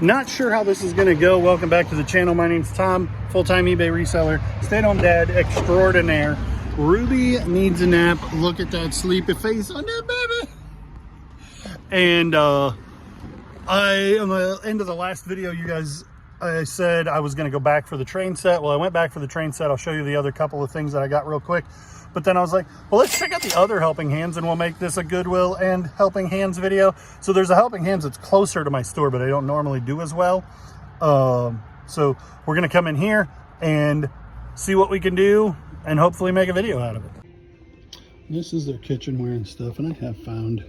Not sure how this is gonna go. Welcome back to the channel. My name's Tom, full-time eBay reseller, stay-at-home dad extraordinaire. Ruby needs a nap. Look at that sleepy face on that baby. And on the end of the last video, you guys, I said I was gonna go back for the train set. Well, I went back for the train set. I'll show you the other couple of things that I got real quick. But then I was like, well, let's check out the other Helping Hands and we'll make this a Goodwill and Helping Hands video. So there's a Helping Hands that's closer to my store, but I don't normally do as well. So we're gonna come in here and see what we can do and hopefully make a video out of it. This is their kitchenware and stuff, and I have found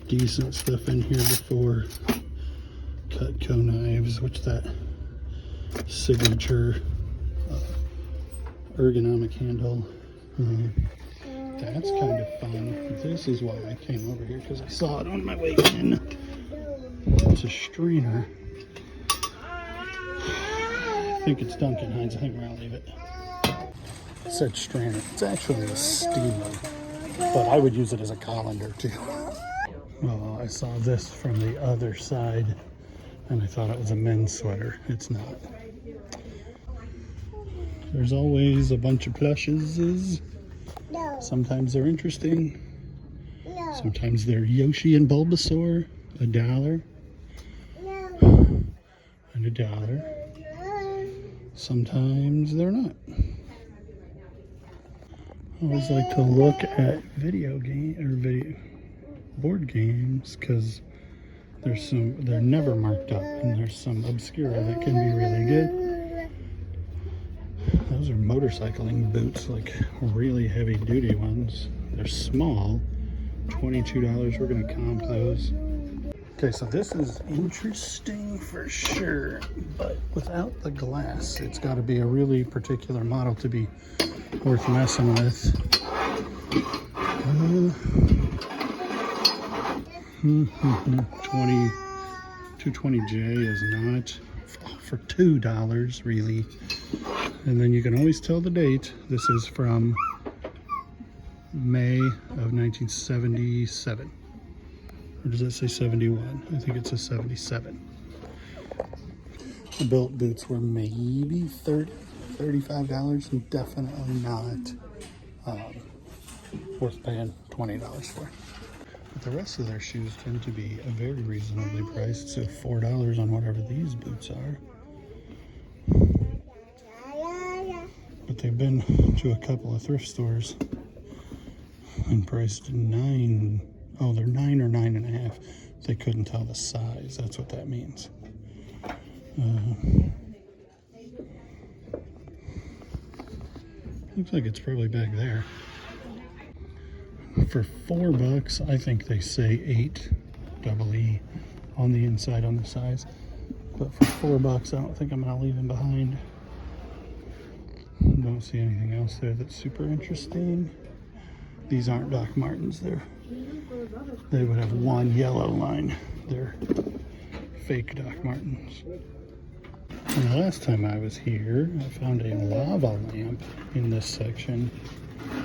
decent stuff in here before. Cutco knives, which that signature ergonomic handle. That's kind of fun. This is why I came over here, because I saw it on my way in. It's a strainer. I think it's Duncan Hines. I think we're gonna leave it. It said strainer. It's actually a steamer, but I would use it as a colander too. Well, I saw this from the other side and I thought it was a men's sweater. It's not. There's always a bunch of plushes. No. Sometimes they're interesting. No. Sometimes they're Yoshi and Bulbasaur. $1. No. And $1. No. Sometimes they're not. I always like to look at board games, because they're never marked up, and there's some obscura that can be really good. Those are motorcycling boots, like really heavy duty ones. They're small, $22. We're gonna comp those. Okay, so this is interesting for sure, but without the glass, it's gotta be a really particular model to be worth messing with. 220J is not for $2 really. And then you can always tell the date. This is from May of 1977. Or does it say 71? I think it says 77. The built boots were maybe $35, and definitely not worth paying $20 for. But the rest of their shoes tend to be very reasonably priced, so $4 on whatever these boots are. But they've been to a couple of thrift stores and priced $9. Oh, they're $9 or $9.5. They couldn't tell the size. That's what that means. Looks like it's probably back there. For $4, I think they say 8 double E on the inside on the size. But for $4, I don't think I'm gonna leave them behind. Don't see anything else there that's super interesting. These aren't Doc Martens. They would have one yellow line. They're fake Doc Martens. And the last time I was here, I found a lava lamp in this section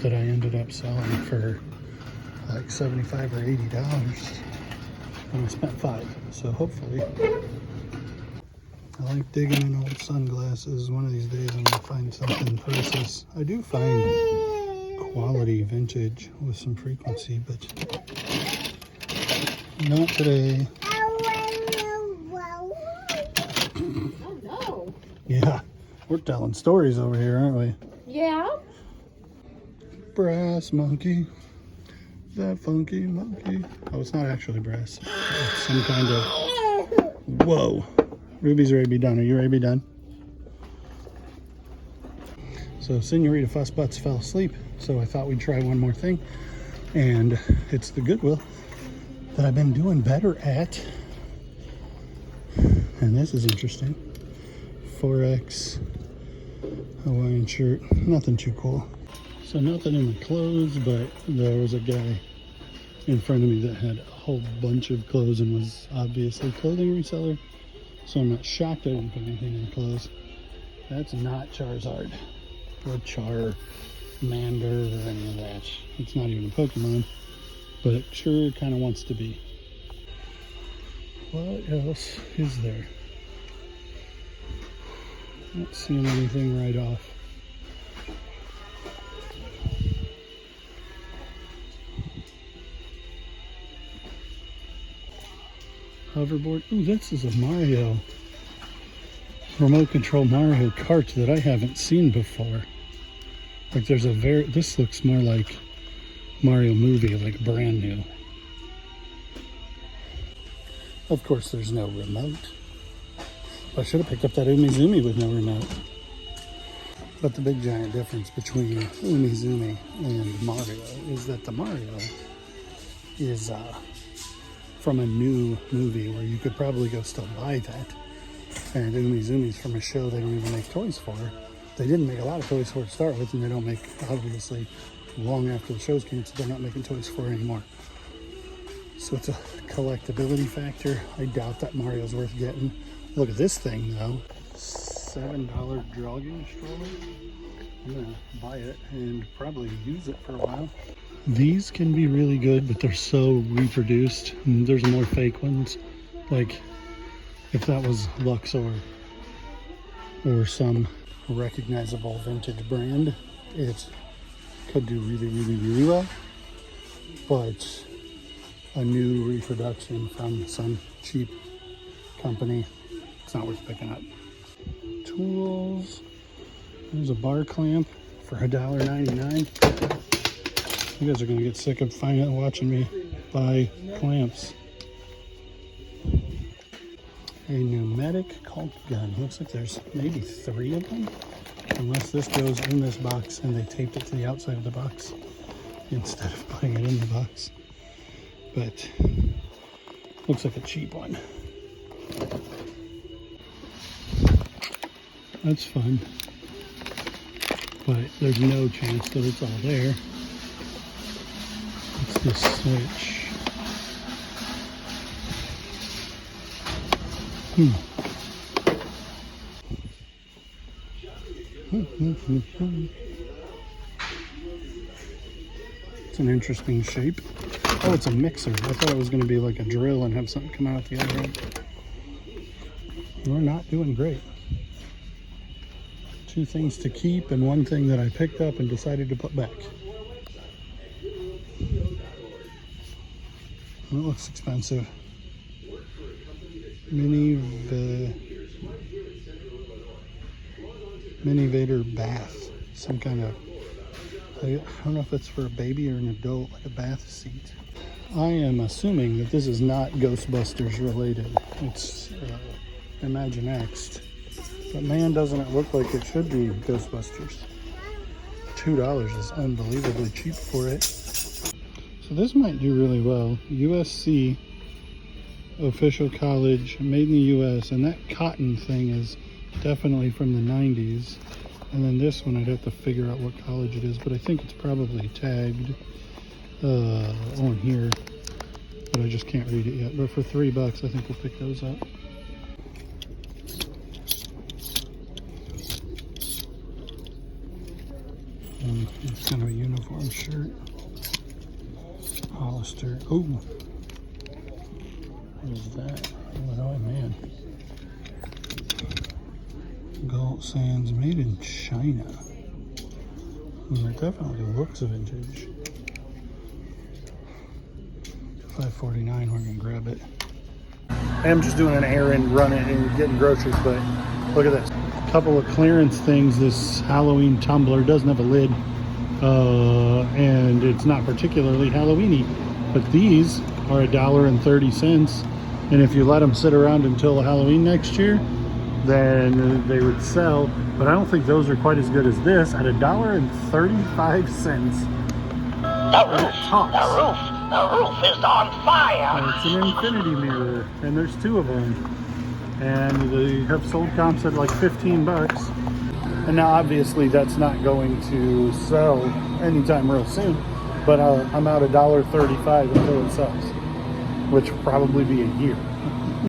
that I ended up selling for like $75 or $80. And I spent $5. So hopefully, I like digging in old sunglasses. One of these days I'm gonna find something priceless. I do find quality vintage with some frequency, but not today. Oh no. Yeah, we're telling stories over here, aren't we? Yeah. Brass monkey. That funky monkey. Oh, it's not actually brass. It's some kind of... Whoa. Ruby's ready to be done. Are you ready to be done? So Senorita Fussbutts fell asleep, so I thought we'd try one more thing. And it's the Goodwill that I've been doing better at. And this is interesting. 4X Hawaiian shirt. Nothing too cool. So nothing in the clothes, but there was a guy in front of me that had a whole bunch of clothes and was obviously a clothing reseller. So I'm not shocked I didn't put anything in clothes. That's not Charizard or Charmander or any of that. It's not even a Pokemon, but it sure kind of wants to be. What else is there? Not seeing anything right off. Hoverboard. Ooh, this is a Mario. Remote control Mario Kart that I haven't seen before. Like there's a this looks more like Mario movie, like brand new. Of course there's no remote. I should have picked up that Umizoomi with no remote. But the big giant difference between Umizoomi and Mario is that the Mario is from a new movie where you could probably go still buy that. And Umizumi's from a show they don't even make toys for. They didn't make a lot of toys for to start with, and they don't make, obviously, long after the show's canceled, they're not making toys for it anymore. So it's a collectability factor. I doubt that Mario's worth getting. Look at this thing, though. $7 jogging stroller. I'm gonna buy it and probably use it for a while. These can be really good, but they're so reproduced. And there's more fake ones. Like, if that was Luxor or some recognizable vintage brand, it could do really, really, really well. But a new reproduction from some cheap company, it's not worth picking up. Tools. There's a bar clamp for $1.99. You guys are gonna get sick of watching me buy clamps. A pneumatic caulk gun. Looks like there's maybe 3 of them, unless this goes in this box and they taped it to the outside of the box instead of putting it in the box. But looks like a cheap one. That's fun, but there's no chance that it's all there. It's this switch. It's an interesting shape. Oh, it's a mixer. I thought it was going to be like a drill and have something come out the other end. We're not doing great. 2 things to keep and 1 thing that I picked up and decided to put back. It looks expensive. Minivator bath. Some kind of, I don't know if it's for a baby or an adult, like a bath seat. I am assuming that this is not Ghostbusters related. It's Imaginext. But man, doesn't it look like it should be Ghostbusters. $2 is unbelievably cheap for it. So this might do really well. USC official college, made in the US, and that cotton thing is definitely from the 90s. And then this one I'd have to figure out what college it is, but I think it's probably tagged on here, but I just can't read it yet. But for $3 I think we'll pick those up. It's kind of a uniform shirt. Hollister. Oh, what is that? Illinois man. Galt Sands, made in China. It definitely looks vintage. $5.49, we're gonna grab it. I'm just doing an errand, running and getting groceries, but look at this. A couple of clearance things. This Halloween tumbler doesn't have a lid, and it's not particularly Halloweeny, but these are $1.30, and if you let them sit around until Halloween next year, then they would sell. But I don't think those are quite as good as this at $1.35. The roof is on fire. It's an infinity mirror, and there's 2 of them, and they have sold comps at like $15. And now obviously that's not going to sell anytime real soon, but I'm out $1.35 until it sells, which will probably be a year.